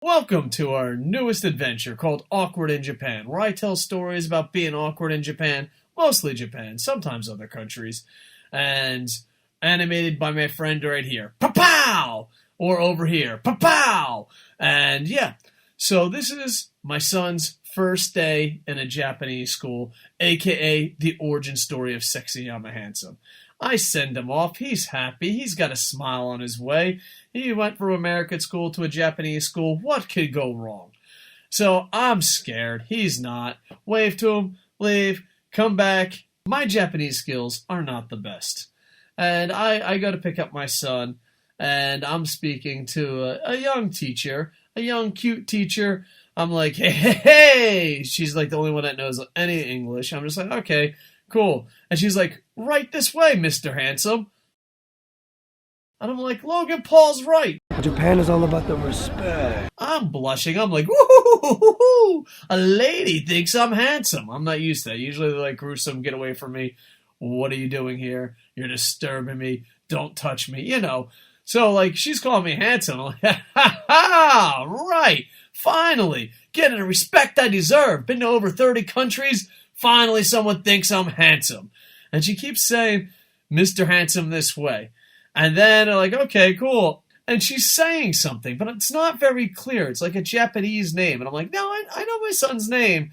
Welcome to our newest adventure called Awkward in Japan, where I tell stories about being awkward in Japan, mostly Japan, sometimes other countries, and animated by my friend right here, Papow! Or over here, Papow! And yeah, so this is my son's first day in a Japanese school, aka the origin story of Sexyama Handsome. I send him off. He's happy. He's got a smile on his way. He went from American school to a Japanese school. What could go wrong? So I'm scared. He's not. Wave to him, leave, come back. My Japanese skills are not the best. And I go to pick up my son, and I'm speaking to a young teacher, a young, cute teacher. I'm like, hey, hey, hey. She's like the only one that knows any English. I'm just like, okay, cool. And she's like, right this way, Mr. Handsome. And I'm like, Logan Paul's right. Japan is all about the respect. I'm blushing. I'm like, woo-hoo-hoo-hoo-hoo. A lady thinks I'm handsome. I'm not used to that. Usually they're like, gruesome, get away from me. What are you doing here? You're disturbing me. Don't touch me. You know. So, like, she's calling me handsome. I'm like, ha-ha-ha, right. Finally, getting the respect I deserve. Been to over 30 countries. Finally, someone thinks I'm handsome. And she keeps saying, Mr. Handsome this way. And then I'm like, okay, cool. And she's saying something, but it's not very clear. It's like a Japanese name. And I'm like, no, I know my son's name.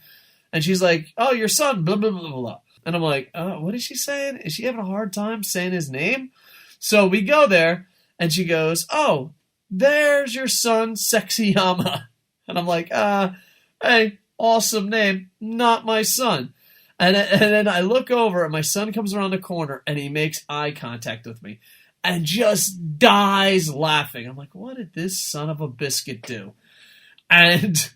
And she's like, oh, your son, blah, blah, blah, blah. And I'm like, what is she saying? Is she having a hard time saying his name? So we go there, and she goes, oh, there's your son, Sexyama. And I'm like, hey, awesome name, not my son. And then I look over, and my son comes around the corner, and he makes eye contact with me. And just dies laughing. I'm like, what did this son of a biscuit do? And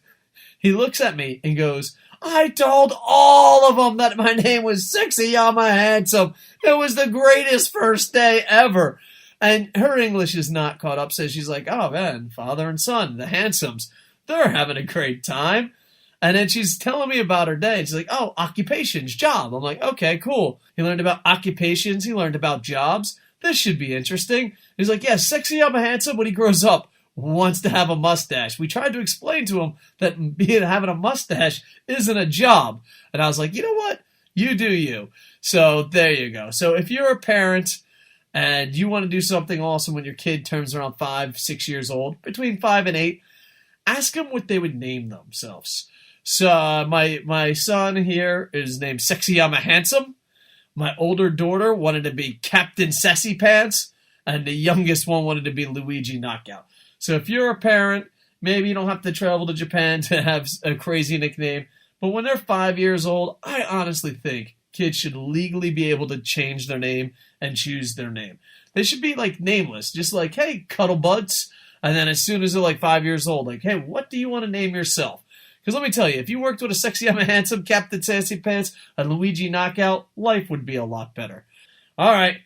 he looks at me and goes, I told all of them that my name was Sexyama Handsome. It was the greatest first day ever. And her English is not caught up, so she's like, oh man, father and son, the Handsomes, they're having a great time. And then she's telling me about her day. She's like, oh, occupations, job. I'm like, okay, cool. He learned about occupations. He learned about jobs. This should be interesting. He's like, yeah, Sexyama Handsome, when he grows up, wants to have a mustache. We tried to explain to him that having a mustache isn't a job. And I was like, you know what? You do you. So there you go. So if you're a parent and you want to do something awesome when your kid turns around 5, 6 years old, between 5 and 8, ask them what they would name themselves. So my son here is named Sexyama Handsome. My older daughter wanted to be Captain Sassy Pants, and the youngest one wanted to be Luigi Knockout. So if you're a parent, maybe you don't have to travel to Japan to have a crazy nickname, but when they're 5 years old, I honestly think kids should legally be able to change their name and choose their name. They should be like nameless, just like, hey, Cuddle Butts, and then as soon as they're like 5 years old, like, hey, what do you want to name yourself? Because let me tell you, if you worked with a Sexyama Handsome, Captain Sassy Pants, a Luigi Knockout, life would be a lot better. All right.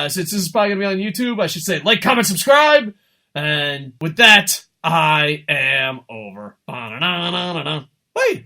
Since this is probably going to be on YouTube, I should say like, comment, subscribe. And with that, I am over. Ba-na-na-na-na-na. Bye.